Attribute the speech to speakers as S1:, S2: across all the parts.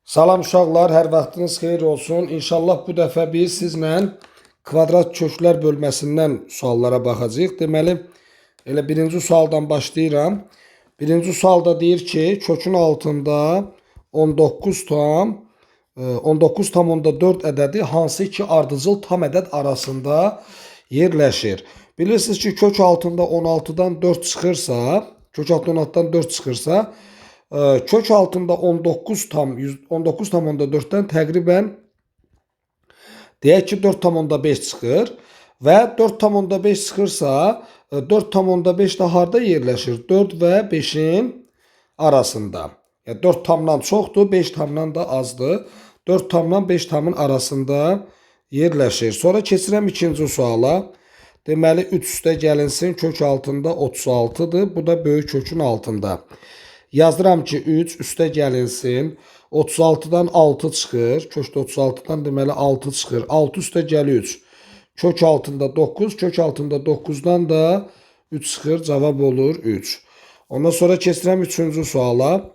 S1: Salam uşaqlar, hər vaxtınız xeyir olsun. İnşallah bu dəfə biz sizlə kvadrat köklər bölməsindən suallara baxacağıq. Deməli, elə birinci sualdan başlayıram. Birinci sualda deyir ki, kökün altında 19 tam 19,4 ədədi hansı iki ardıcıl tam ədəd arasında yerləşir? Bilirsiniz ki, kök altında 16-dan 4 çıxırsa, kök altında 16-dan 4 çıxırsa, kök altında 19,4'dən təqribən deyək ki 4,5 çıxır və 4,5 çıxırsa 4,5 də harda yerləşir? 4 və 5'in arasında. Yəni 4 tamdan çoxdur, 5 tamdan da azdır. 4 tamdan 5 tamın arasında yerləşir. Sonra keçirəm ikinci suala. Deməli 3 üstə gəlinsin kök altında 36'dır. Bu da böyük kökün altında. Yazdıram ki 3 üstə gəlinsin. 36'dan 6 çıxır. Kökdə 36'dan deməli 6 çıxır. 6 üstə gəli 3. Kök altında 9. Kök altında 9'dan da 3 çıxır. Cavab olur 3. Ondan sonra keçirəm 3-cü suala.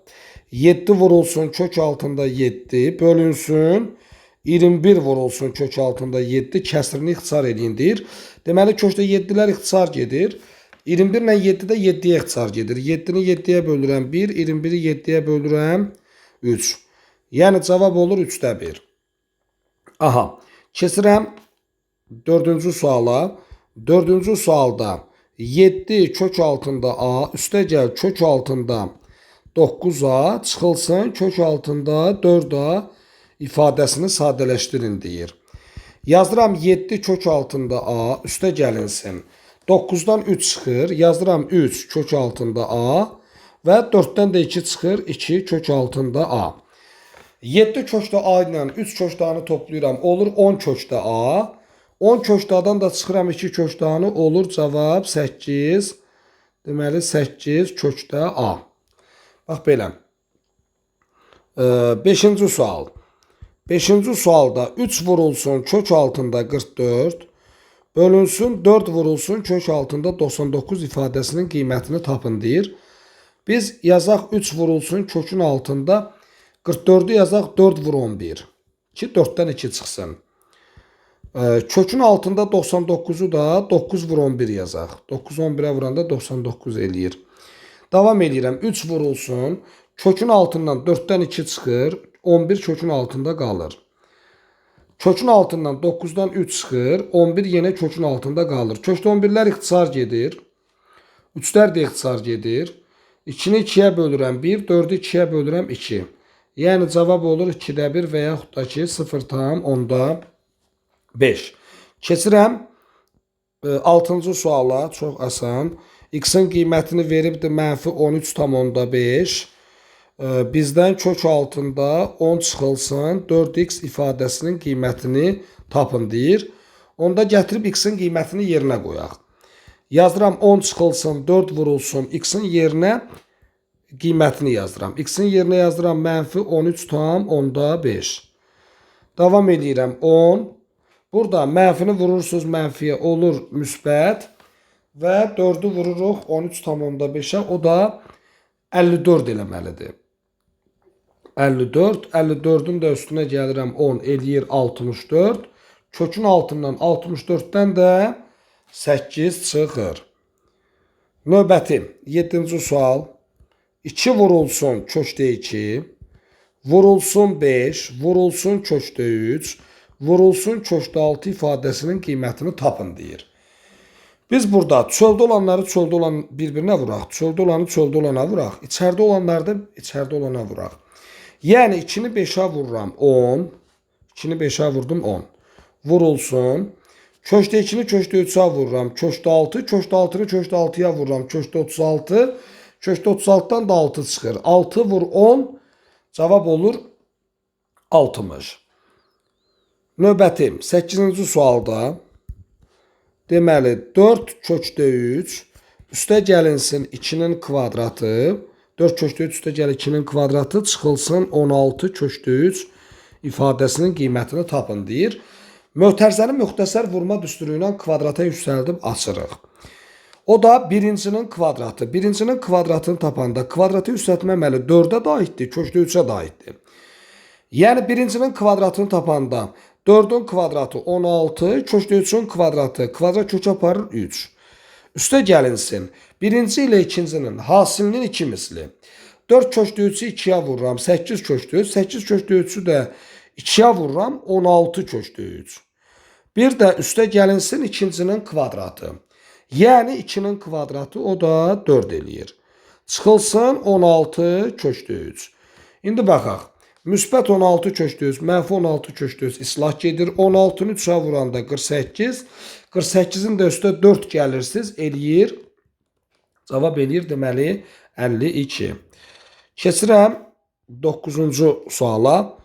S1: 7 vurulsun kök altında 7. Bölünsün. 21 vurulsun kök altında 7. Kəsirini ixtisar edin deyir. Deməli kökdə 7'lər ixtisar gedir. 21 ilə 7 də 7'yə ixtisar gedir. 7'ni 7'yə bölürəm 1, 21'i 7'yə bölürəm 3. Yəni cavab olur 3'də 1. Aha, keçirəm 4-cü suala. 4-cü sualda 7 kök altında A, üstə gəl kök altında 9A, çıxılsın kök altında 4A ifadəsini sadələşdirin deyir. Yazdıram 7 kök altında A, üstə gəlinsin. 9'dan 3 çıxır. Yazdıram 3 kök altında A və 4'dən də 2 çıxır. 2 kök altında A. 7 kökdə A ilə 3 kökdanı toplayıram. Olur 10 kökdə A. 10 kökdadan da çıxıram 2 kökdanı. Olur cavab 8. Deməli 8 kökdə A. Bax belə. 5-ci sual. 5-ci sualda 3 vurulsun kök altında 44. Bölünsün 4 vurulsun kök altında 99 ifadəsinin qiymətini tapın deyir. Biz yazaq 3 vurulsun kökün altında 44'ü yazaq 4 vur 11 ki 4'dən 2 çıxsın. Kökün altında 99'u da 9 vur 11 yazaq. 9 11'ə vuranda 99 eləyir. Davam edirəm. 3 vurulsun kökün altından 4'dən 2 çıxır. 11 kökün altında qalır. Kökün altından 9'dan 3 çıxır. 11 yenə kökün altında qalır. Kökdə 11'lər ixtisar gedir. 3'lər də ixtisar gedir. 2'ni 2'yə bölürəm 1, 4'ü 2'yə bölürəm 2. Yəni cavab olur 2'də 1 və yaxud da ki 0,5. Keçirəm 6-cı suala. Çox asan. X-in qiymətini veribdir mənfi 13,5. Bizdən kök altında 10 çıxılsın 4x ifadəsinin qiymətini tapın deyir. Onda gətirib x-in qiymətini yerinə qoyaq. Yazdıram 10 çıxılsın 4 vurulsun x-in yerinə qiymətini yazdıram. X-in yerinə yazdıram mənfi 13,5. Davam edirəm 10. Burada mənfini vurursunuz mənfiyə olur müsbət və 4'ü vururuq 13,5'ə o da 54 eləməlidir. 54, 54'ün də üstünə gəlirəm 10 eləyir 64. Kökün altından 64'dən də 8 çıxır. Növbəti 7-ci sual. 2 vurulsun kökdə 2. Vurulsun 5. Vurulsun kökdə 3. Vurulsun kökdə 6 ifadəsinin qiymətini tapın deyir. Biz burada çöldə olanları çöldə olan bir-birinə vuraq. Çöldə olanı çöldə olana vuraq. İçəridə olanları da içəridə olana vuraq. Yəni 2'ni 5'ə vururam 10. 2'ni 5'ə vurdum 10. Vurulsun. Kökdə 2'ni kökdə 3'ə vururam. Kökdə 6. Kökdə 6'nı kökdə 6'ya vururam. Kökdə 36. Kökdə 36'dan da 6 çıxır. 6 vur 10. Cavab olur 60. Növbəti 8-ci sualda deməli 4 kökdə 3 üstə gəlinsin 2'nin kvadratı. 4 kökdə 3 üstə gəl 2'nin kvadratı çıxılsın 16 kökdə 3 ifadəsinin qiymətini tapın deyir. Mötərizəni müxtəsər vurma düsturu ilə kvadrata yüksəldib açırıq. O da birincinin kvadratı. Birincinin kvadratını tapanda kvadratı yüksəltmə əməli 4'ə də aiddir, kökdə 3'ə də aiddir. Yəni birincinin kvadratını tapanda 4'ün kvadratı 16, köşdə 3'ün kvadratı kvadrat kök aparır 3. Üstə gəlinsin. Birinci ilə ikincinin hasilinin 2 misli. 4 köşdə 3'ü 2'yə vururam. 8 köşdə 3. 8 köşdə 3'ü də 2'yə vururam. 16 köşdə 3. Bir də üstə gəlinsin ikincinin kvadratı. Yəni 2'nin kvadratı o da 4 eləyir. Çıxılsın 16 köşdə 3. İndi baxaq. Müsbət 16 köşdə 3, mənfi 16 köşdə 3 islah gedir. 16'nı 3'ə vuranda 48. 48'in də üstə 4 gəlirsiniz eləyir. Cavab eləyir deməli 52. Keçirəm 9-cu suala.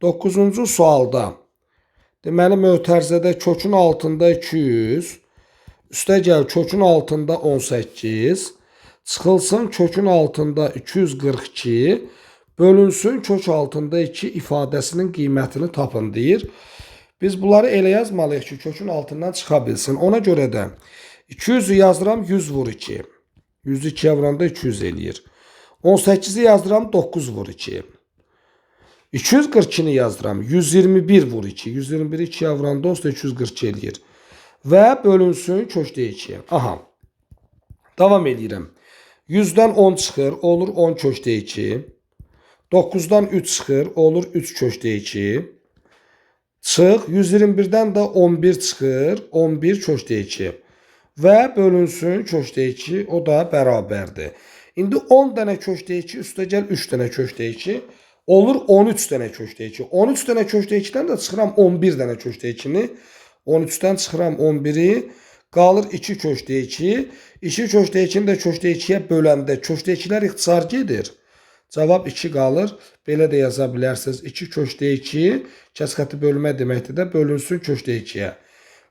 S1: 9-cu sualda deməli mötərizədə kökün altında 200, üstə gəl kökün altında 18, çıxılsın kökün altında 242, bölünsün kök altında 2 ifadəsinin qiymətini tapın deyir. Biz bunları elə yazmalıyıq ki, kökün altından çıxa bilsin. Ona görə də 200'ü yazdıram 100 vur 2. 100'ü 2'yə vuranda 200 eləyir. 18'i yazdıram 9 vur 2. 242'ni yazdıram 121 vur 2. 121'i 2'yə vuranda 242 eləyir. Və bölünsün kökdə 2. Aha. Davam edirəm. 100'dən 10 çıxır, olur 10 kökdə 2. 9'dan 3 çıxır, olur 3 kökdə 2. Çıx, 121'dən də 11 çıxır, 11 kökdə 2. Və bölünsün kökdə 2, o da bərabərdir. İndi 10 dənə kökdə 2, üstə gəl 3 dənə kökdə 2. Olur 13 dənə kökdə 2. 13 dənə kökdə 2'dən də çıxıram 11 dənə kökdə 2'ni. 13'dən çıxıram 11'i. Qalır 2 kökdə 2. 2 kökdə 2'ni də kökdə 2'yə böləndə kökdə 2'lər ixtisar gedir. Cavab 2 qalır. Belə də yaza bilərsiniz. 2 kökdə 2 kəsxəti bölmə deməkdir də bölünsün kökdə 2'yə.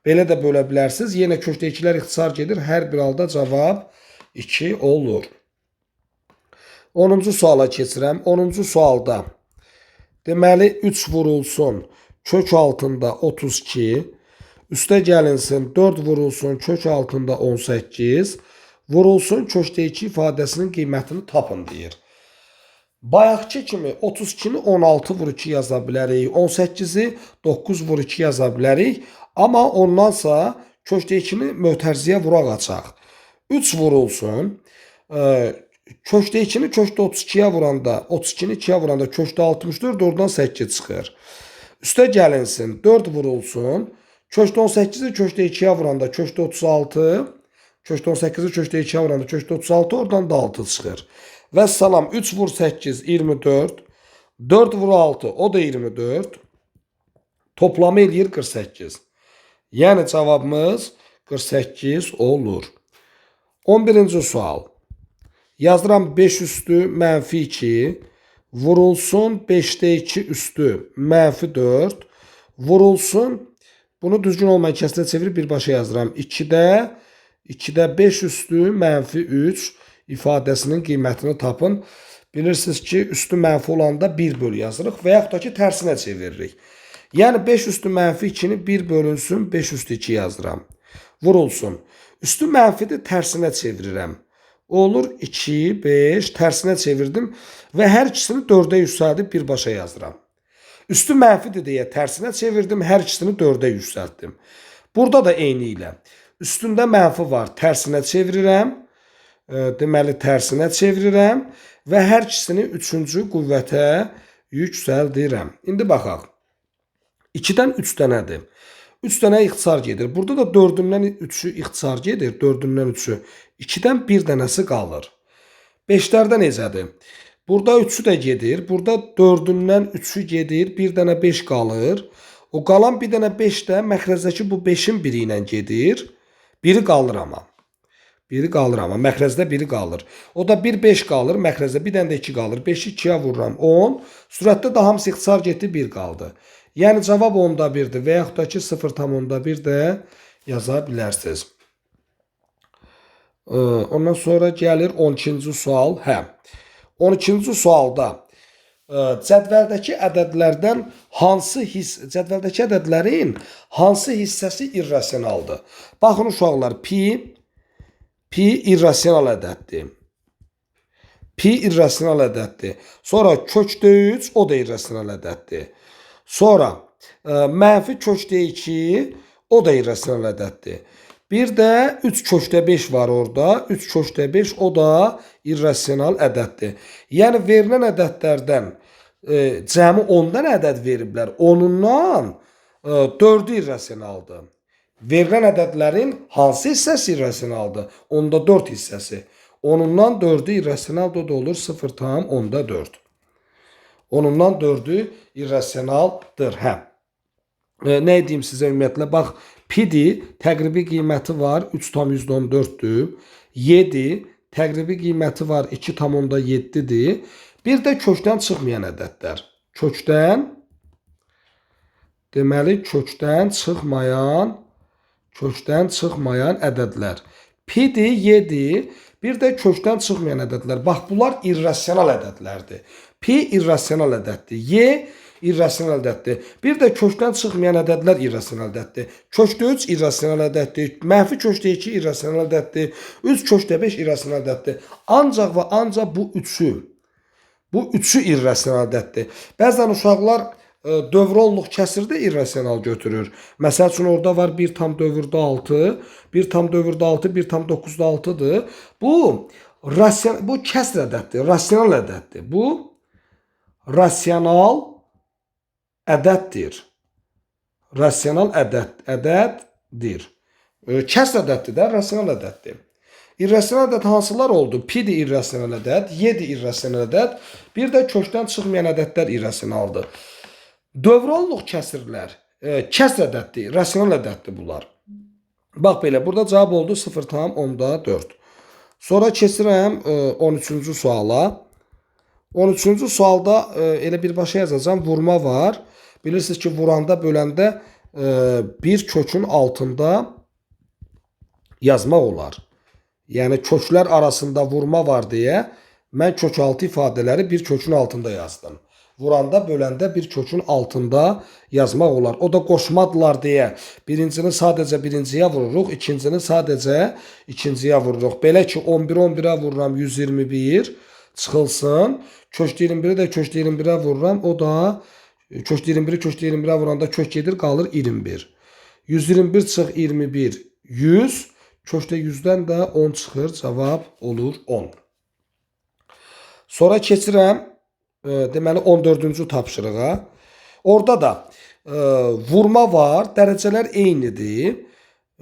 S1: Belə də bölə bilərsiniz. Yenə kökdə 2'lər ixtisar gedir. Hər bir halda cavab 2 olur. 10-cu suala keçirəm. 10-cu sualda deməli 3 vurulsun kök altında 32, üstə gəlinsin 4 vurulsun kök altında 18, vurulsun kökdə 2 ifadəsinin qiymətini tapın deyir. Bayaqki kimi 32'ni 16 vur 2 yaza bilərik. 18'i 9 vur 2 yaza bilərik. Amma ondansa kökdə 2'ni mötərizəyə vuraq açaq. 3 vurulsun. Kökdə 2'ni kökdə 32'yə vuranda, 32'ni 2'yə vuranda kökdə 64, oradan 8 çıxır. Üstə gəlinsin 4 vurulsun. Kökdə 18'i kökdə 2'yə vuranda kökdə 36, kökdə 18'i kökdə 2'yə vuranda kökdə 36, oradan da 6 çıxır. Və salam 3 vur 8 24, 4 vur 6 o da 24, toplamı eləyir 48. Yəni cavabımız 48 olur. 11-ci sual. Yazdıram 5 üstü mənfi 2, vurulsun 5'də 2 üstü mənfi 4, vurulsun, bunu düzgün olmayan kəsrə çevirib birbaşa yazdıram. 2'də 5 üstü mənfi 3 ifadəsinin qiymətini tapın. Bilirsiniz ki, üstü mənfi olanda 1 bölü yazırıq və yaxud da ki, tərsinə çeviririk. Yəni 5 üstü mənfi 2'ni 1 bölünsün 5 üstü 2 yazdıram. Vurulsun. Üstü mənfidir, tərsinə çevirirəm. Olur 2, 5, tərsinə çevirdim və hər ikisini 4'ə yüksəldib birbaşa yazıram. Üstü mənfidir deyə tərsinə çevirdim, hər ikisini 4'ə yüksəltdim. Burada da eyni ilə. Üstündə mənfi var, tərsinə çevirirəm. Deməli tərsinə çevirirəm və hər ikisini 3-cü qüvvətə yüksəldirəm. İndi baxaq. 2'dən 3 dənədir. 3 dənə ixtisar gedir. Burada da 4'dən 3'ü ixtisar gedir. 4'dən 3'ü. 2'dən 1 dənəsi qalır. 5'lərdə necədir? Burada 3'ü də gedir. Burada 4'dən 3'ü gedir. 1 dənə 5 qalır. O qalan 1 dənə 5 də məxrəzdəki bu 5'in biri ilə gedir. Biri qalır amma. Biri qalır amma. Məxrəzdə biri qalır. O da 1, 5 qalır. Məxrəzdə bir dənə də 2 qalır. 5'i 2'yə vururam 10. Sürətdə də hamısı ixtisar getdi 1 qaldı. Yəni cavab 10'da 1'dir və yaxud da ki 0,1 də yaza bilərsiniz. Ondan sonra gəlir 12-ci sual. 12-ci sualda cədvəldəki ədədlərdən cədvəldəki ədədlərin hansı hissəsi irrasionaldır? Baxın uşaqlar, pi irrasional ədəddir. Pi irrasional ədəddir. Sonra kökdə 3, o da irrasional ədəddir. Sonra mənfi kökdə 2, o da irrasional ədəddir. Bir də 3 kökdə 5 var orada. 3 kökdə 5, o da irrasional ədəddir. Yəni verilən ədədlərdən cəmi 10-dan ədəd veriblər. 10-undan 4-ü irrasionaldır. Verilən ədədlərin hansı hissəsi irrasionaldır? 10-da 4 hissəsi. 10-undan 4-ü irrasionaldır, o da olur 0,4. 10-undan 4-ü irrasionaldır. Nə edeyim sizə ümumiyyətlə? Bax, pi-dir, təqribi qiyməti var 3,14'dür. 7, təqribi qiyməti var 2,7'dir. Bir də kökdən çıxmayan ədədlər. Deməli, kökdən çıxmayan ədədlər. Pi-dir, 7, bir də kökdən çıxmayan ədədlər. Bax, bunlar irrasional ədədlərdir. Pi irrasional ədəddir. Y irrasional ədəddir. Bir də kökdən çıxmayan ədədlər irrasional ədəddir. Kökdə 3 irrasional ədəddir. Mənfi kökdə 2 irrasional ədəddir. 3 kökdə 5 irrasional ədəddir. Ancaq və ancaq bu üçü irrasional ədəddir. Bəzən uşaqlar dövrolluq kəsirdə irrasional götürür. Məsəl üçün orada var 1,6, 1,6, 1,9'dur. Bu kəsr ədəddir, rasional ədəddir. Bu rasional ədəddir. Rasional ədəddir. Kəsr ədəddir də, rasional ədəddir. İrrasional ədəd hansılar oldu? Pi-dir irrasional ədəd, Y-dir irrasional ədəd, bir də kökdən çıxmayan ədədlər irrasionaldır. Dövrolluq kəsirlər, kəsr ədəddir, rasional ədəddir bunlar. Bax belə, burada cavab oldu 0,4. Sonra keçirəm 13-cü suala. 13-cü sualda elə birbaşa yazacağım, vurma var. Bilirsiniz ki, vuranda, böləndə bir kökün altında yazmaq olar. Yəni, köklər arasında vurma var deyə mən kökaltı ifadələri bir kökün altında yazdım. Vuranda, böləndə bir kökün altında yazmaq olar. O da qoşmadılar deyə birincini sadəcə birinciyə vururuq, ikincini sadəcə ikinciyə vururuq. Belə ki, 11-11'ə vururam 121 çıxılsın. Köşk 21'i də köşk 21'ə vururam. O da köşk 21'i köşk 21'ə vuranda kök gedir, qalır 21. 121 çıx 21, 100. Köşkdə 100'dən də 10 çıxır, cavab olur 10. Sonra keçirəm deməli 14-cü tapşırığa. Orada da vurma var, dərəcələr eynidir.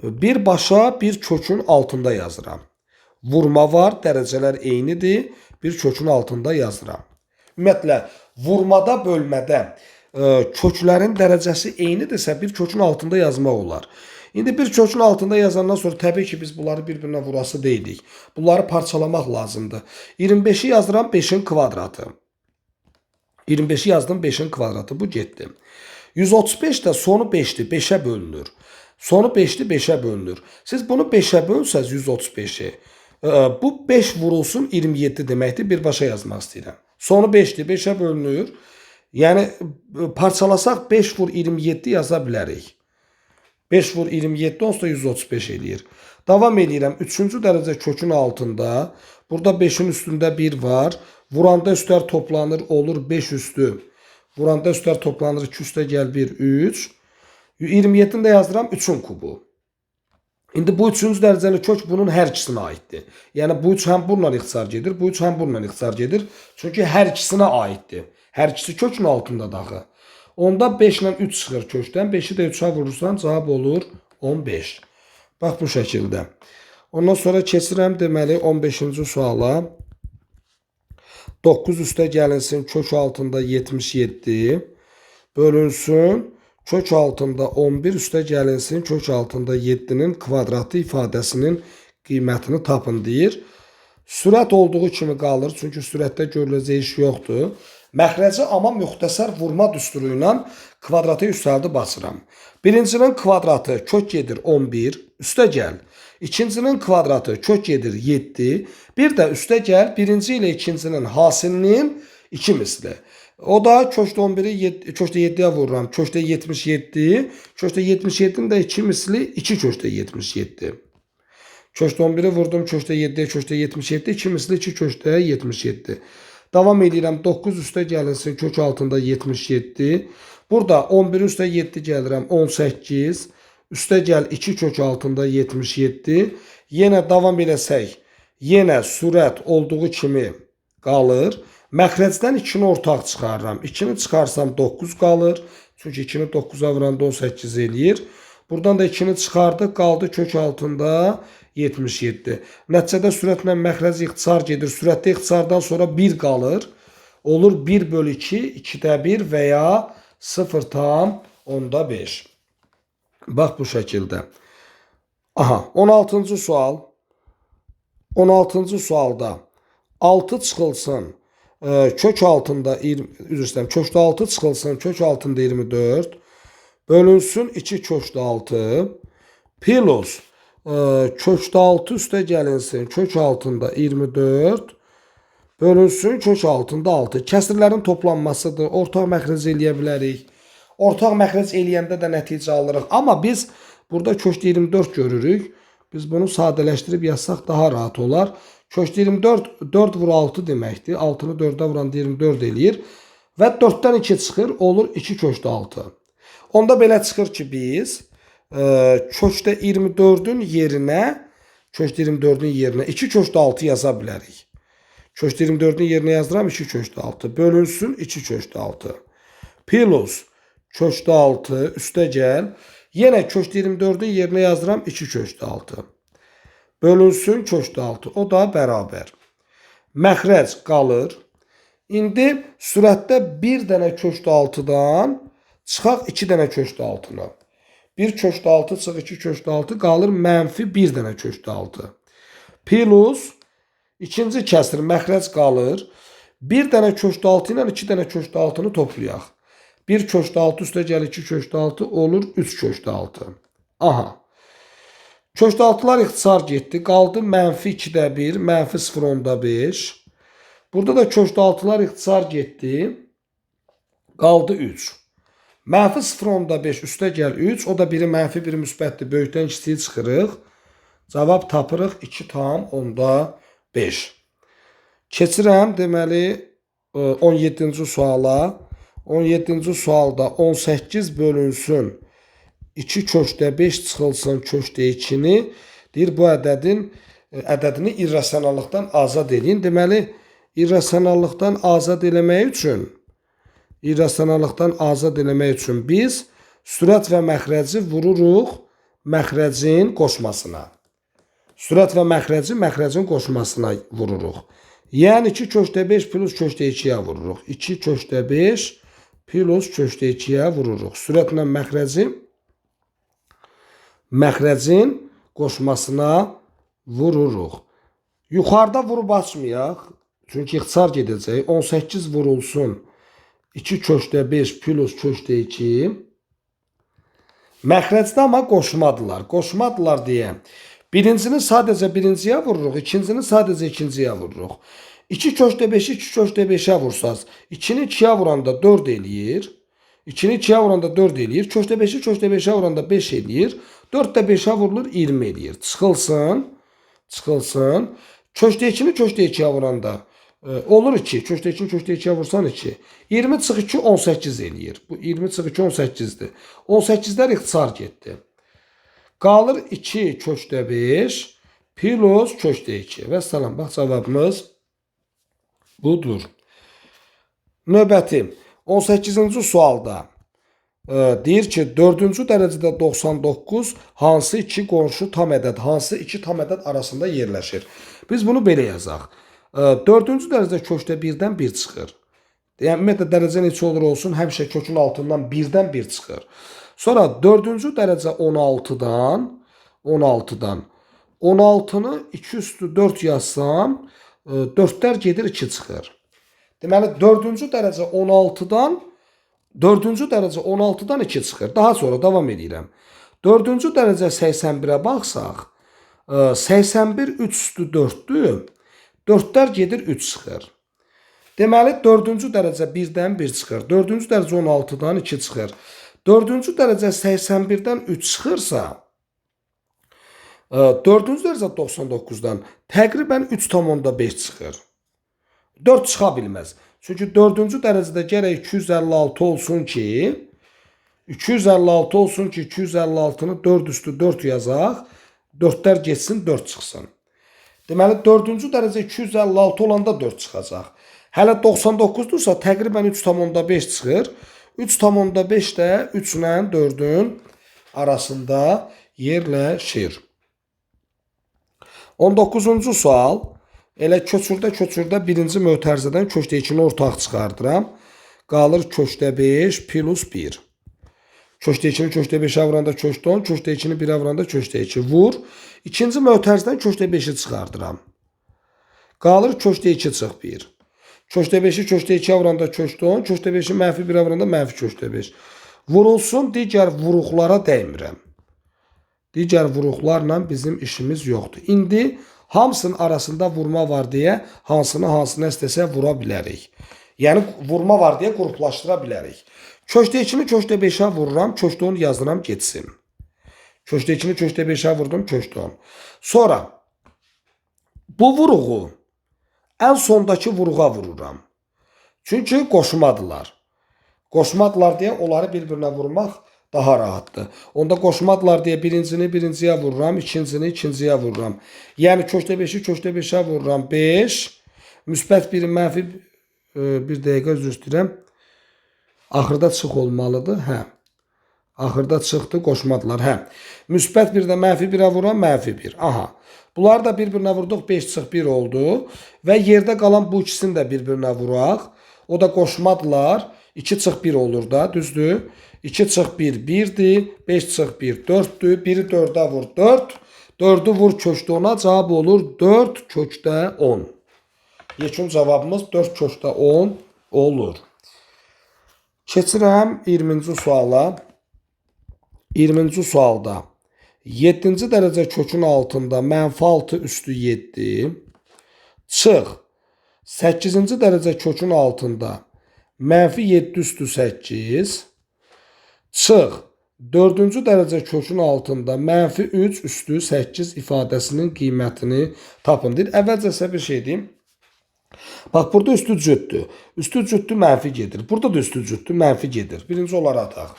S1: Birbaşa bir kökün altında yazıram. Vurma var, dərəcələr eynidir. Bir kökün altında yazıram. Ümumiyyətlə, vurmada, bölmədə köklərin dərəcəsi eynidirsə bir kökün altında yazmaq olar. İndi bir kökün altında yazandan sonra təbii ki, biz bunları bir-birinə vurası deyilik. Bunları parçalamaq lazımdır. 25'i yazıram 5'in kvadratı. 25'i yazdım 5'in kvadratı. Bu getdi. 135 də sonu 5'dir. 5'ə bölünür. Sonu 5'dir. 5'ə bölünür. Siz bunu 5'ə bölsəz 135'i. Bu 5 vurulsun 27 deməkdir. Birbaşa yazmaq istəyirəm. Sonu 5'dir. 5'ə bölünür. Yəni parçalasaq 5 vur 27 yaza bilərik. 5 vur 27 onsuz da 135 eləyir. Davam edirəm. 3-cü dərəcə kökün altında. Burada 5'in üstündə 1 var. Vuranda üstlər toplanır, olur 5 üstü. Vuranda üstlər toplanır, 2 üstə gəl 1, 3. 27'ni də yazdıram 3'ün kubu. İndi bu 3-cü dərəcəli kök bunun hər ikisinə aiddir. Yəni bu 3 həm bununla ixtisar gedir, bu 3 həm bununla ixtisar gedir. Çünki hər ikisinə aiddir. Hər ikisi kökün altında dağı. Onda 5 ilə 3 çıxır kökdən. 5'i də 3'ə vurursan cavab olur 15. Bax bu şəkildə. Ondan sonra keçirəm deməli 15-ci suala. 9 üstə gəlinsin kök altında 77 bölünsün kök altında 11 üstə gəlinsin kök altında 7'nin kvadratı ifadəsinin qiymətini tapın deyir. Sürət olduğu kimi qalır, çünki sürətdə görüləcək iş yoxdur. Məxrəci amma müxtəsər vurma düsturu ilə kvadratı üstəldi basıram. Birincinin kvadratı kök gedir 11, üstə gəl. İkincinin kvadratı kök gedir 7. Bir də üstə gəl birinci ilə ikincinin hasilinin 2 misli. O da kökdə 11'i kökdə 7'yə vururam. Kökdə 77. Kökdə 77'nin də 2 misli 2 kökdə 77. Köşdə 11-i vurdum köşdə 7-yə, köşdə 77, 2 misli 2 köşdə 77. Davam edirəm, 9 üstə gəlinsin kök altında 77. Burada 11 üstə 7 gəlirəm 18. Üstə gəl 2 kök altında 77. Yenə davam eləsək, yenə sürət olduğu kimi qalır. Məxrəcdən 2-ni ortaq çıxarıram. 2-ni çıxarsam 9 qalır. Çünki 2-ni 9-a vuranda 18 eləyir. Buradan da 2-ni çıxardıq, qaldı kök altında 77. Nəticədə sürətlə məxrəc ixtisar gedir. Sürətdə ixtisardan sonra 1 qalır. Olur 1 bölü 2, 2-də 1 və ya 0,5. Bax bu şəkildə. Aha, 16-cı sual. 16-cı sualda 6 çıxılsın kök altında 20, kökdə 6 çıxılsın kök altında 24 bölünsün 2 kökdə 6 plus kökdə 6 üstə gəlinsin kök altında 24 bölünsün kök altında 6. Kəsrlərin toplanmasıdır. Ortaq məxrəc eləyə bilərik. Ortaq məxrəc eləyəndə də nəticə alırıq. Amma biz burada kökdə 24 görürük. Biz bunu sadələşdirib yazsaq daha rahat olar. Kökdə 24 4 vur 6 deməkdir. 6-nı 4-ə vuranda 24 eləyir. Və 4-dən 2 çıxır. Olur 2 kökdə 6. Onda belə çıxır ki biz kökdə 24-ün yerinə 2 kökdə 6 yaza bilərik. Kökdə 24-ün yerinə yazdıram 2 kökdə 6. Bölünsün 2 kökdə 6. Plus kökdə 6 üstə gəl. Yenə kökdə 24-ün yerinə yazdıram 2 kökdə 6. Bölünsün kökdə 6. O da bərabər. Məxrəc qalır. İndi sürətdə bir dənə kökdə 6-dan çıxaq 2 dənə kökdə 6-na. 1 kökdə 6 çıx 2 kökdə 6 qalır mənfi 1 dənə kökdə 6. Plus ikinci kəsr məxrəc qalır. 1 dənə kökdə 6 ilə 2 dənə kökdə 6-nı toplayaq. 1 kökdə 6 üstə gəl 2 kökdə 6 olur 3 kökdə 6. Aha. Kökdə 6'lar ixtisar getdi. Qaldı mənfi 2-də 1, mənfi 0,5. Burada da kökdə 6'lar ixtisar getdi. Qaldı 3. Mənfi 0,5 üstə gəl 3. O da biri mənfi, biri müsbətdir. Böyükdən kiçiyi çıxırıq. Cavab tapırıq 2,5. Keçirəm deməli 17-ci suala. 17-ci sualda 18 bölünsün 2 kökdə 5 çıxılsın kökdə 2-ni deyir bu ədədini irrasionallıqdan azad edin. Deməli irrasionallıqdan azad eləmək üçün biz sürət və məxrəci vururuq məxrəcin qoşmasına. Sürət və məxrəcin qoşmasına vururuq. Yəni 2 kökdə 5 plus kökdə 2-yə vururuq. 2 kökdə 5 plus kökdə 2-yə vururuq. Sürətlə məxrəcin qoşmasına vururuq. Yuxarıda vurub açmayaq. Çünki ixtisar gedəcək. 18 vurulsun 2 kökdə 5 plus kökdə 2. Məxrəcdə amma qoşmadılar. Qoşmadılar deyə birincini sadəcə birinciyə vururuq. İkincini sadəcə ikinciyə vururuq. 2 kökdə 5'i 2 kökdə 5'ə vursaz 2'ni 2'yə vuranda 4 eləyir. 2'ni 2'yə vuranda 4 eləyir. Kökdə 5'i kökdə 5'ə vuranda 5 eləyir. 4 də 5'ə vurulur 20 eləyir. Çıxılsın. Kökdə 2'ni kökdə 2'yə vuranda olur 2. Kökdə 2'ni kökdə 2'yə vursan 2. 20 çıx 2 18 eləyir. Bu 20 çıx 2 18'dir. 18'lər ixtisar getdi. Qalır 2 kökdə 5 plus kökdə 2. Və salam. Bax cavabımız budur. Növbəti 18-ci sualda deyir ki 4-cü dərəcədə 99 hansı iki qonşu tam ədəd, hansı iki tam ədəd arasında yerləşir? Biz bunu belə yazaq. 4-cü dərəcə kökdə 1-dən 1 çıxır. Yəni ümumiyyətlə dərəcə neçə olur olsun, həmişə kökün altından 1-dən 1 çıxır. Sonra 4-cü dərəcə 16-dan 16'nı 2 üstü 4 yazsam 4'lər gedir 2 çıxır. Deməli 4-cü dərəcə 16'dan 2 çıxır. Daha sonra davam edirəm. 4-cü dərəcə 81'ə baxsaq 81 3 üstü 4'dür. 4'lər gedir 3 çıxır. Deməli 4-cü dərəcə 1-dən 1 çıxır. 4-cü dərəcə 16'dan 2 çıxır. 4-cü dərəcə 81'dən 3 çıxırsa Dördüncü dərəcə 99-dan təqribən 3,5 çıxır. 4 çıxa bilməz. Çünki dördüncü dərəcədə gərək 256 olsun ki, 256 olsun ki, 256-nı 4 üstü 4 yazaq, 4'lər geçsin, 4 çıxsın. Deməli, dördüncü dərəcə 256 olanda 4 çıxacaq. Hələ 99-dursa təqribən 3,5 çıxır. 3,5 də 3 ilə 4-ün arasında yerləşir. 19-cu sual. Elə köçürdə birinci mötərizədən köçdə 2-ni ortaq çıxardıram. Qalır köçdə 5 plus 1. Köçdə 2-ni köçdə 5-ə vuranda köçdə 10, köçdə 2-ni 1-ə vuranda köçdə 2 vur. İkinci mötərizədən köçdə 5-i çıxardıram. Qalır köçdə 2 çıx 1. Köçdə 5-i köçdə 2-ə vuranda köçdə 10, köçdə 5-i mənfi 1-ə vuranda mənfi köçdə 5. Vurulsun, digər vuruqlara dəymirəm. Digər vuruqlarla bizim işimiz yoxdur. İndi hamısının arasında vurma var deyə hansını istəsə vura bilərik. Yəni vurma var deyə qruplaşdıra bilərik. Köçdə 2-ni köçdə 5-ə vururam, köçdə 10 yazıram geçsin. Köçdə 2-ni köçdə 5-ə vurdum, köçdə 10. Sonra bu vuruğu ən sondakı vuruğa vururam. Çünki qoşmadırlar. Qoşmadırlar deyə onları bir-birinə vurmaq daha rahatdır. Onda qoşmadırlar deyə birincini birinciyə vururam, ikincini ikinciyə vururam. Yəni köçdə 5-i köçdə 5-ə vururam 5. Müsbət 1-i mənfi bir dəqiqə üzr istəyirəm. Axırda çıx olmalıdır. Hə. Axırda çıxdı, qoşmadılar. Hə. Müsbət 1-də mənfi 1-ə vururam, mənfi 1. Aha. Bunları da bir-birinə vurduq, 5 çıx 1 oldu. Və yerdə qalan bu ikisini də bir-birinə vuraq. O da qoşmadılar. 2 çıx 1 olur da, düzdür? 2 çıx 1 1'dir, 5 çıx 1 4'dür. 1'i 4'ə vur 4. 4'ü vur köçdə 10'a, cavab olur 4 köçdə 10. Yekun cavabımız 4 köçdə 10 olur. Keçirəm 20-ci suala. 20-ci sualda 7-ci dərəcə kökün altında mənfi 6 üstü 7 çıx 8-ci dərəcə kökün altında mənfi 7 üstü 8 çıx 4-cü dərəcə kökün altında mənfi 3 üstü 8 ifadəsinin qiymətini tapın. Deyir, əvvəlcə sizə bir şey deyim. Bax, burada üstü cüddür. Üstü cüddür, mənfi gedir. Burada da üstü cüddür, mənfi gedir. Birinci onları ataq.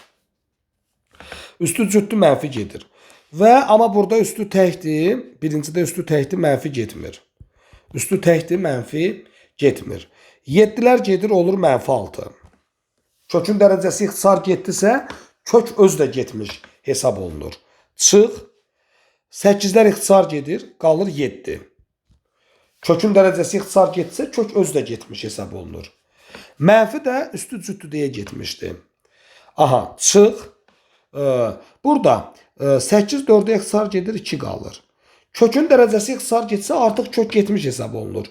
S1: Üstü cüddür, mənfi gedir. Və amma burada üstü təkdir. Birincidə üstü təkdir, mənfi getmir. Üstü təkdir, mənfi getmir. 7'lər gedir, olur mənfi 6. Kökün dərəcəsi ixtisar getdisə, kök öz də getmiş hesab olunur. Çıx. 8'lər ixtisar gedir, qalır 7. Kökün dərəcəsi ixtisar getsə, kök öz də getmiş hesab olunur. Mənfi də üstü cüddü deyə getmişdi. Aha, çıx. Burada 8 4'ə ixtisar gedir, 2 qalır. Kökün dərəcəsi ixtisar getsə, artıq kök getmiş hesab olunur.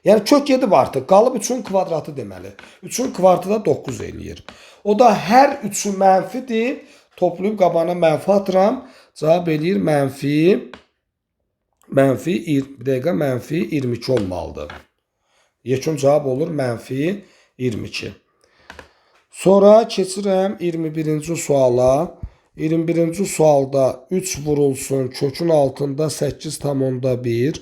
S1: Yəni kök gedib artıq, qalıb 3'ün kvadratı deməli. 3'ün kvadratı da 9 eləyir. O da hər 3'ü mənfidir. Toplayıb qabağına mənfi atıram. Cavab eləyir mənfi 22 olmalıdır. Yekun cavab olur mənfi 22. Sonra keçirəm 21-ci suala. 21-ci sualda 3 vurulsun, kökün altında 8,1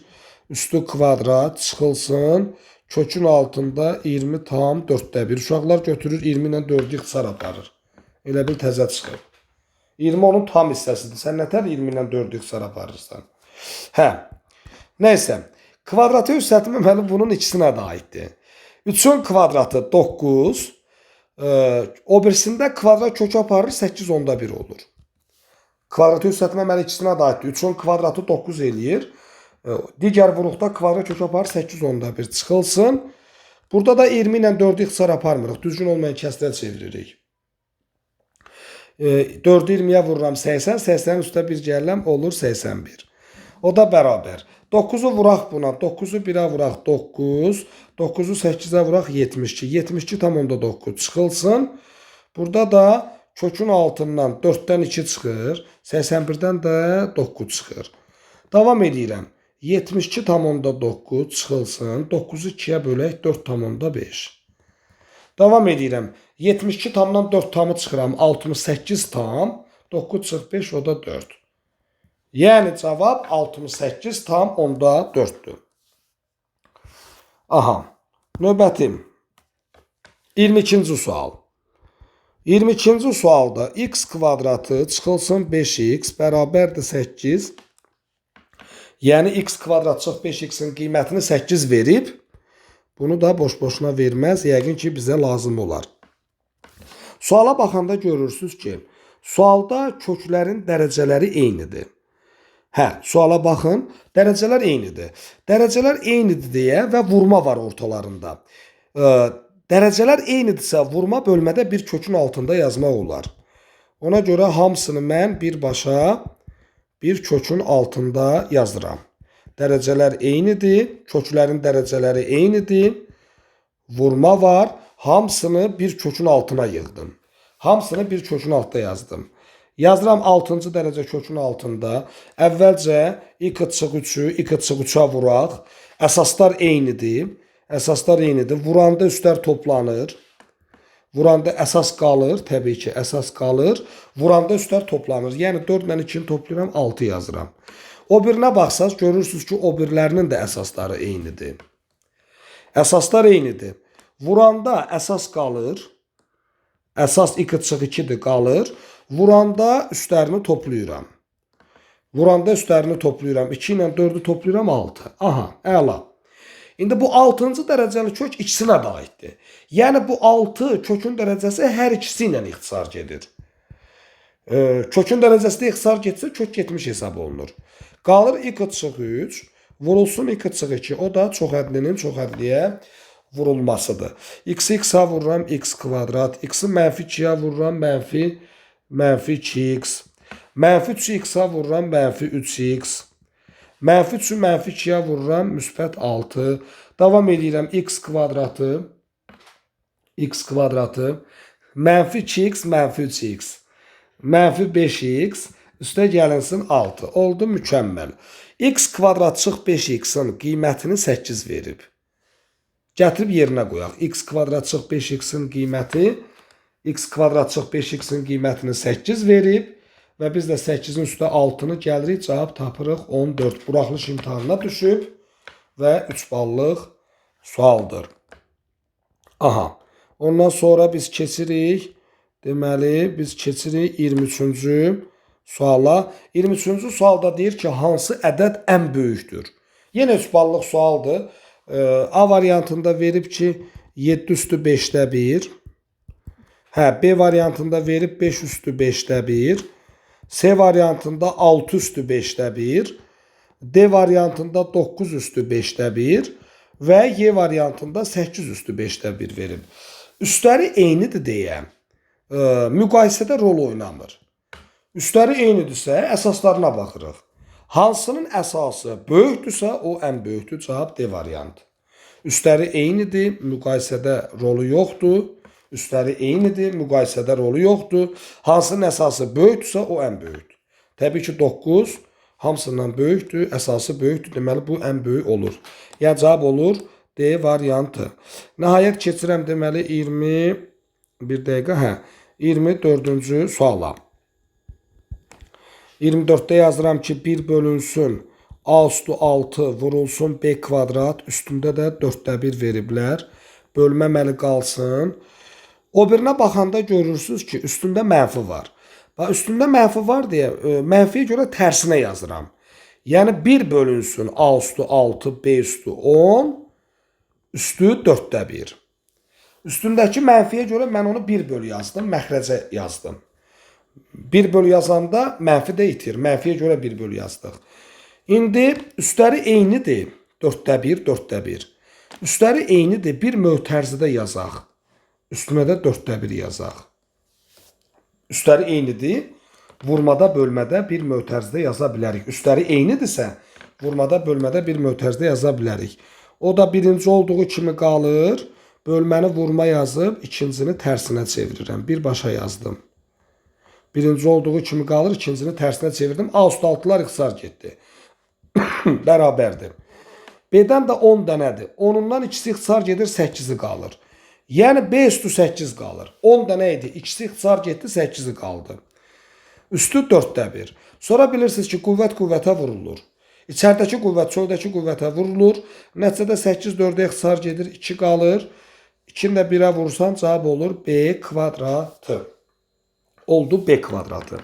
S1: üstü kvadrat çıxılsın, kökün altında 20 tam 4'də 1. Uşaqlar götürür 20 ilə 4'ü ixtisar aparır. Elə bir təzə çıxır. 20 onun tam hissəsidir. Sən nətər 20 ilə 4'ü ixtisar aparırsan? Hə. Nəysə. Kvadratı yüksəltmə bunun ikisinə də aiddir. 3'ün kvadratı 9. O birisində kvadrat kökü aparır 8/1 olur. Kvadratı yüksəltmə ikisinə də aiddir. 3'ün kvadratı 9 eləyir. Digər vuruqda kvadrat kökü aparır 8/1 çıxılsın. Burada da 20 ilə 4'ü ixtisar aparmırıq. Düzgün olmayan kəsrə çeviririk. 4'ü 20'yə vururam 80. 80'in üstə 1 gəlirəm olur 81. O da bərabər. 9'u vuraq buna. 9'u 1'ə vuraq 9. 9'u 8'ə vuraq 72. 72 tam onda 9 çıxılsın. Burada da kökün altından 4'dən 2 çıxır. 81'dən də 9 çıxır. Davam edirəm. 72 tam onda 9 çıxılsın. 9'u 2'yə bölək 4 tam onda 5. Davam edirəm. 72 tamdan 4 tamı çıxıram. 68 tam. 9 çıx 5 o da 4. Yəni cavab 68 tam onda 4'dür. Aha. Növbəti 22-ci sual. 22-ci sualda x kvadratı çıxılsın 5x bərabərdir 8. Yəni x kvadrat çıx 5x'in qiymətini 8 verib. Bunu da boş-boşuna verməz. Yəqin ki bizə lazım olar. Suala baxanda görürsünüz ki, sualda köklərin dərəcələri eynidir. Suala baxın, dərəcələr eynidir. Dərəcələr eynidir deyə və vurma var ortalarında. Dərəcələr eynidirsə vurma bölmədə bir kökün altında yazmaq olar. Ona görə hamısını mən birbaşa bir kökün altında yazıram. Dərəcələr eynidir, köklərin dərəcələri eynidir. Vurma var, hamısını bir kökün altına yığdım. Hamısını bir kökün altında yazdım. Yazıram 6-cı dərəcə kökün altında. Əvvəlcə x-3'ü x-3'a vuraq. Əsaslar eynidir. Əsaslar eynidir. Vuranda üstlər toplanır. Vuranda əsas qalır. Təbii ki, əsas qalır. Vuranda üstlər toplanır. Yəni 4 ilə 2'ni toplayıram, 6 yazıram. O birinə baxsaz, görürsünüz ki, o birlərinin də əsasları eynidir. Əsaslar eynidir. Vuranda əsas qalır. Əsas x-2'dir qalır. Vuranda üstlərini toplayıram. Vuranda üstlərini toplayıram. 2 ilə 4'ü toplayıram 6. Aha, əla. İndi bu 6-cı dərəcəli kök ikisinə də aiddir. Yəni bu 6 kökün dərəcəsi hər ikisi ilə ixtisar gedir. Kökün dərəcəsi də ixtisar getsə kök getmiş hesab olunur. Qalır x-3 vurulsun x-2. O da çoxhədlinin çoxhədliyə vurulmasıdır. X-a vururam x kvadrat. X-i mənfi 2'yə vururam mənfi 2x. Mənfi 3x-a vururam mənfi 3x. Mənfi 3'ü mənfi 2'yə vururam müsbət 6. Davam edirəm x kvadratı. X kvadratı. Mənfi 2x mənfi 3x. Mənfi 5x. Üstə gəlinsin 6. Oldu mükəmməl. X kvadrat çıx 5x'in qiymətini 8 verib. Gətirib yerinə qoyaq. X kvadrat çıx 5x'in qiyməti x kvadrat çıx 5x'in qiymətini 8 verib və biz də 8'in üstə 6'nı gəlirik, cavab tapırıq 14. Buraxılış imtahanına düşüb və 3 ballıq sualdır. Aha. Ondan sonra biz keçirik. Deməli, biz keçirik 23-cü suala. 23-cü sualda deyir ki, hansı ədəd ən böyükdür? Yenə 3 ballıq sualdır. A variantında verib ki 7 üstü 5'də 1. B variantında verib 5 üstü 5'də 1. C variantında 6 üstü 5'də 1. D variantında 9 üstü 5'də 1. Və Y variantında 8 üstü 5'də 1 verib. Üstləri eynidir deyə müqayisədə rol oynamır. Üstləri eynidirsə əsaslarına baxırıq. Hansının əsası böyükdürsə o ən böyükdür. Cavab D variantı. Üstləri eynidir, müqayisədə rolu yoxdur. Üstləri eynidir, müqayisədə rolu yoxdur. Hansının əsası böyükdürsə o ən böyükdür. Təbii ki 9 hamısından böyükdür, əsası böyükdür. Deməli bu ən böyük olur. Yəni cavab olur D variantı. Nəhayət keçirəm deməli 24-cü suala. 24'də yazıram ki 1 bölünsün A üstü 6 vurulsun B kvadrat üstündə də 4'də 1 veriblər. Bölməməli qalsın. O birinə baxanda görürsünüz ki üstündə mənfi var. Üstündə mənfi var deyə mənfiyə görə tərsinə yazıram. Yəni 1 bölünsün A üstü 6 B üstü 10 üstü 4'də 1. Üstündəki mənfiyə görə mən onu 1 bölü yazdım, məxrəcə yazdım. 1 bölü yazanda mənfi də itir. Mənfiyə görə 1 bölü yazdıq. İndi üstləri eynidir. 4'də 1, 4'də 1. Üstləri eynidir. Bir mötərzidə yazaq. Üstünə də 4'də 1 yazaq. Üstləri eynidir. Vurmada, bölmədə bir mötərzidə yaza bilərik. Üstləri eynidirsə, vurmada, bölmədə bir mötərzidə yaza bilərik. O da birinci olduğu kimi qalır. Bölməni vurma yazıb, ikincini tərsinə çevirirəm. Birbaşa yazdım. Birinci olduğu kimi qalır, ikincini tərsinə çevirdim. A üstü 6'lar ixtisar getdi. Bərabərdir. B'dən də 10 dənədir. 10'undan ikisi ixtisar gedir, 8'i qalır. Yəni B üstü 8 qalır. 10 dənə idi, ikisi ixtisar getdi, 8'i qaldı. Üstü 4'də 1. Sonra bilirsiniz ki, qüvvət qüvvətə vurulur. İçəridəki qüvvət çöldəki qüvvətə vurulur. Nəticədə 8 4-ə ixtisar gedir, 2 qalır. 2-ni də 1-ə vursan cavab olur b kvadratı. Oldu b kvadratı.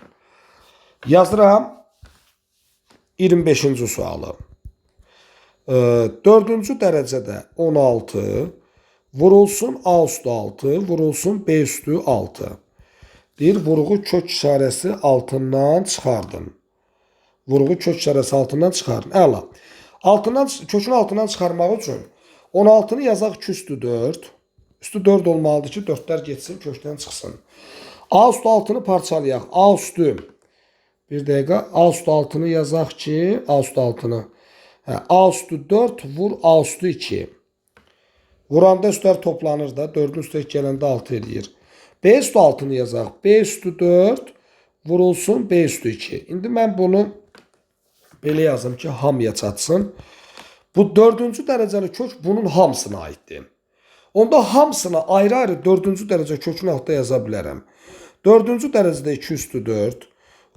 S1: Yazıram 25-ci sualı. 4-cü dərəcədə 16 vurulsun a üstü 6 vurulsun b üstü 6. Deyir, vurğu kök işarəsi altından çıxardın. Vurğu kök işarəsi altından çıxardın. Əla. Kökün altından çıxarmaq üçün 16-nı yazaq 2 üstü 4. Üstü 4 olmalıdır ki, 4'lər geçsin, kökdən çıxsın. A üstü 6-nı parçalayaq. A üstü. Bir dəqiqə. A üstü 6-nı yazaq ki, A üstü 6-nı. A üstü 4 vur A üstü 2. Vuranda üstlər toplanır da. 4'ün üstə gələndə 6 eləyir. B üstü 6-nı yazaq. B üstü 4 vurulsun B üstü 2. İndi mən bunu belə yazım ki, hamıya çatsın. Bu 4-cü dərəcəli kök bunun hamısına aiddir. Onda hamısına ayrı-ayrı 4-cü dərəcə kökün altında yaza bilərəm. 4-cü dərəcədə 2 üstü 4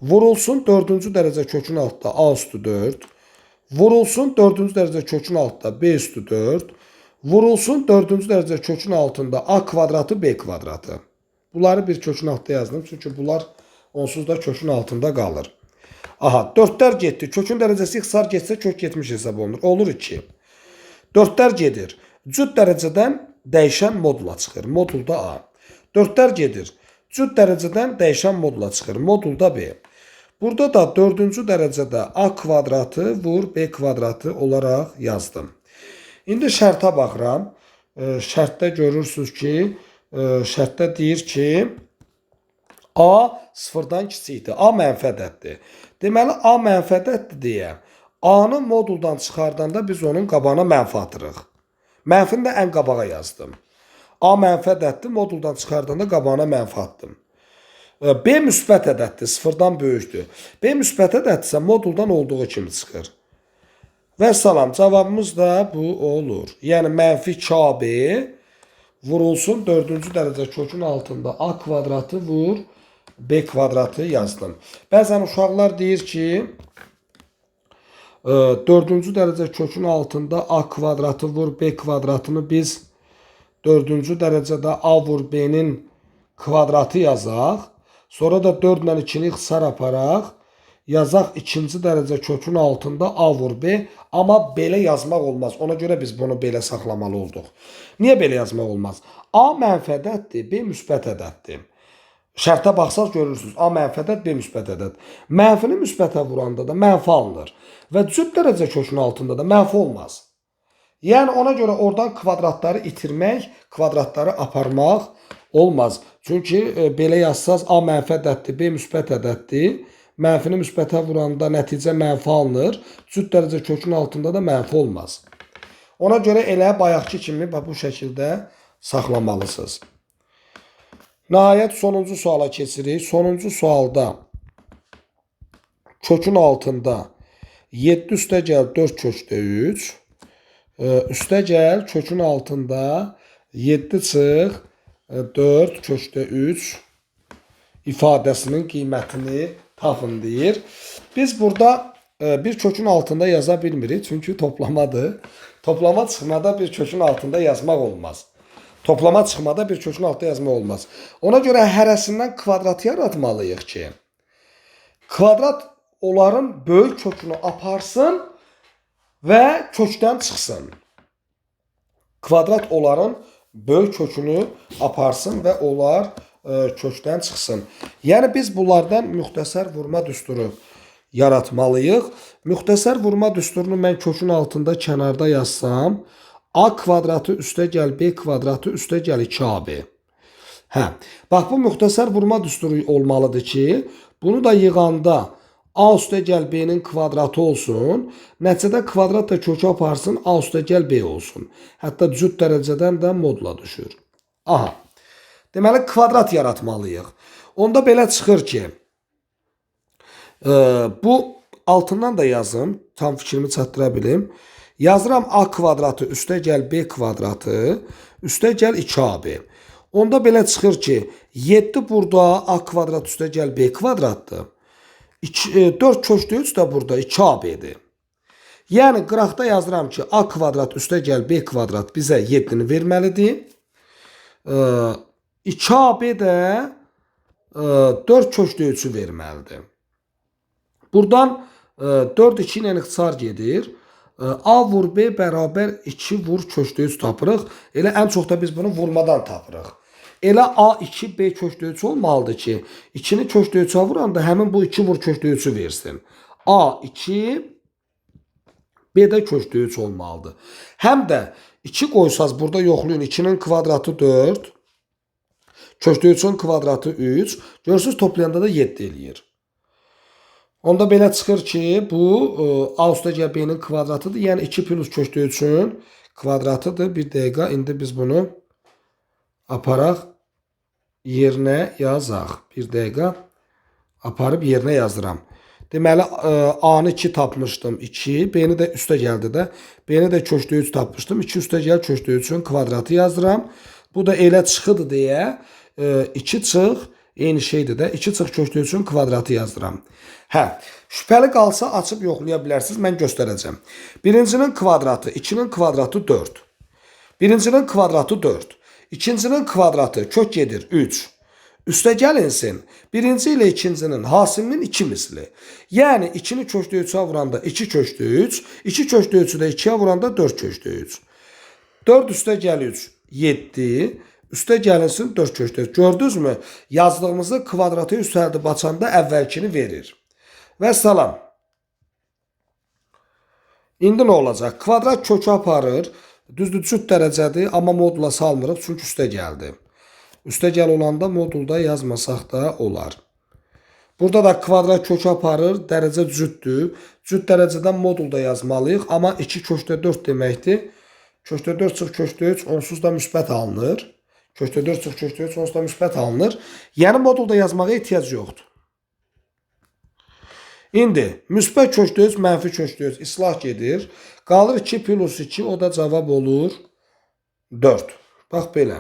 S1: vurulsun 4-cü dərəcə kökün altında A üstü 4 vurulsun 4-cü dərəcə kökün altında B üstü 4 vurulsun 4-cü dərəcə kökün altında A kvadratı B kvadratı. Bunları bir kökün altında yazdım. Çünki bunlar onsuz da kökün altında qalır. Aha, 4'lər getdi. Kökün dərəcəsi ixtisar getsə kök getmiş hesab olunur. Olur 2. 4'lər gedir. Cüt dərəcədən dəyişən modula çıxır. Modulda A. 4'lər gedir. Cüt dərəcədən dəyişən modula çıxır. Modulda B. Burada da 4-cü dərəcədə A kvadratı vur B kvadratı olaraq yazdım. İndi şərtə baxıram. Şərtdə görürsünüz ki, şərtdə deyir ki, A sıfırdan kiçikdir. A mənfi ədəddir. Deməli, A mənfi ədəddir deyə A-nı moduldan çıxardanda biz onun qabağına mənfi atırıq. Mənfini də ən qabağa yazdım. A mənfi ədəddir, moduldan çıxardanda qabağına mənfi atdım. B müsbət ədəddir, sıfırdan böyükdür. B müsbət ədəddirsə moduldan olduğu kimi çıxır. Və salam, cavabımız da bu olur. Yəni, mənfi KB vurulsun 4-cü dərəcə kökün altında A kvadratı vur B kvadratı yazdım. Bəzən uşaqlar deyir ki, 4-cü dərəcə kökün altında A kvadratı vur B kvadratını biz 4-cü dərəcədə A vur B'nin kvadratı yazaq. Sonra da 4 ilə 2-ni ixtisar aparaq. Yazaq 2-ci dərəcə kökün altında A vur B. Amma belə yazmaq olmaz. Ona görə biz bunu belə saxlamalı olduq. Niyə belə yazmaq olmaz? A mənfi ədəddir, B müsbət ədəddir. Şərtə baxsaq görürsünüz. A mənfi ədəd, B müsbət ədəd. Mənfini müsbətə vuranda da mənfi alınır. Və cüt dərəcə kökün altında da mənfi olmaz. Yəni ona görə oradan kvadratları itirmək, kvadratları aparmaq olmaz. Çünki belə yazsaz A mənfi ədəddir, B müsbət ədəddir. Mənfini müsbətə vuranda nəticə mənfi alınır. Cüt dərəcə kökün altında da mənfi olmaz. Ona görə elə bayaqki kimi bu şəkildə saxlamalısınız. Nəhayət sonuncu suala keçirik. Sonuncu sualda kökün altında 7 üstə gəl 4 kökdə 3. Üstə gəl kökün altında 7 çıx 4 kökdə 3 ifadəsinin qiymətini tapın deyir. Biz burada bir kökün altında yaza bilmirik. Çünki toplamadır. Toplama çıxmada bir kökün altında yazmaq olmaz. Toplama çıxmada bir kökün altında yazmaq olmaz. Ona görə hərəsindən kvadrat yaratmalıyıq ki, kvadrat onların böyük kökünü aparsın və kökdən çıxsın. Kvadrat onların böyük kökünü aparsın və onlar kökdən çıxsın. Yəni biz bunlardan müxtəsər vurma düsturu yaratmalıyıq. Müxtəsər vurma düsturunu mən kökün altında kənarda yazsam, A kvadratı üstə gəl B kvadratı üstə gəl 2AB. Hə, bax bu müxtəsər vurma düsturu olmalıdır ki, bunu da yığanda A üstə gəl B'nin kvadratı olsun, nəticədə kvadrat da kökü aparsın, A üstə gəl B olsun. Hətta cüt dərəcədən də modula düşür. Aha, deməli kvadrat yaratmalıyıq. Onda belə çıxır ki, bu altından da yazım, tam fikrimi çatdıra bilim. Yazıram A kvadratı üstə gəl B kvadratı üstə gəl 2AB. Onda belə çıxır ki, 7 burada A kvadrat üstə gəl B kvadratdır. 4 köşkdə 3 də burada 2AB-dir. Yəni qıraqda yazıram ki, A kvadrat üstə gəl B kvadrat bizə 7-ni verməlidir. 2AB də 4 köşkdə 3-ü verməlidir. Buradan 4 2 ilə ixtisar gedir. A vur B bərabər 2 vur köşkdə 3 tapırıq. Elə ən çox da biz bunu vurmadan tapırıq. Elə A2 B köşkdə 3 olmalıdır ki, 2-ni köşkdə 3-ə vuranda həmin bu 2 vur köşkdə 3-ü versin. A2 B də köşkdə 3 olmalıdır. Həm də 2 qoysaz burada yoxlayın. 2-nin kvadratı 4. Köşkdə 3-ün kvadratı 3. Görürsünüz toplayanda da 7 eləyir. Onda belə çıxır ki, bu A üstə gəl B-nin kvadratıdır. Yəni 2 plus köşkdə 3-ün kvadratıdır. Bir dəqiqə, indi biz bunu aparaq, yerinə yazaq. Bir dəqiqə, aparıb yerinə yazıram. Deməli, A-nı 2 tapmışdım, 2. B-ni də üstə gəldi də. B-ni də köşkdə 3 tapmışdım. 2 üstə gəl köşkdə 3-ün kvadratı yazıram. Bu da elə çıxıdır deyə 2 çıx, eyni şeydir də. 2 çıx köşkdə 3-ün kvadratı yazıram. Hə, şübhəli qalsa açıb yoxlaya bilərsiniz. Mən göstərəcəm. Birincinin kvadratı, 2-nin kvadratı 4. Birincinin kvadratı 4. İkincinin kvadratı kök gedir 3. Üstə gəlinsin. Birinci ilə ikincinin hasilinin 2 misli. Yəni 2-ni köşkdə 3-ə vuranda 2 köşkdə 3. 2 köşkdə 3-ü də 2-yə vuranda 4 köşkdə 3. 4 üstə gəl 3. 7. Üstə gəlinsin 4 köşkdə 3. Gördünüzmü? Yazdığımızı kvadratı üstəldib açanda əvvəlkini verir. Və salam. İndi nə olacaq? Kvadrat kökü aparır. Düzdür, cüt dərəcədir, amma modula salmırıq, çünki üstə gəldi. Üstə gəl olanda modulda yazmasaq da olar. Burada da kvadrat kökü aparır, dərəcə cütdür. Cüt dərəcədən modulda yazmalıyıq, amma 2 köşkdə 4 deməkdir. Köşkdə 4 çıx köşkdə 3 onsuz da müsbət alınır. Köşkdə 4 çıx köşkdə 3 onsuz da müsbət alınır. Yəni modulda yazmağa ehtiyac yoxdur. İndi müsbət köşkdə 3, mənfi köşkdə 3 islah gedir. Qalır 2 plus 2, o da cavab olur 4. Bax belə.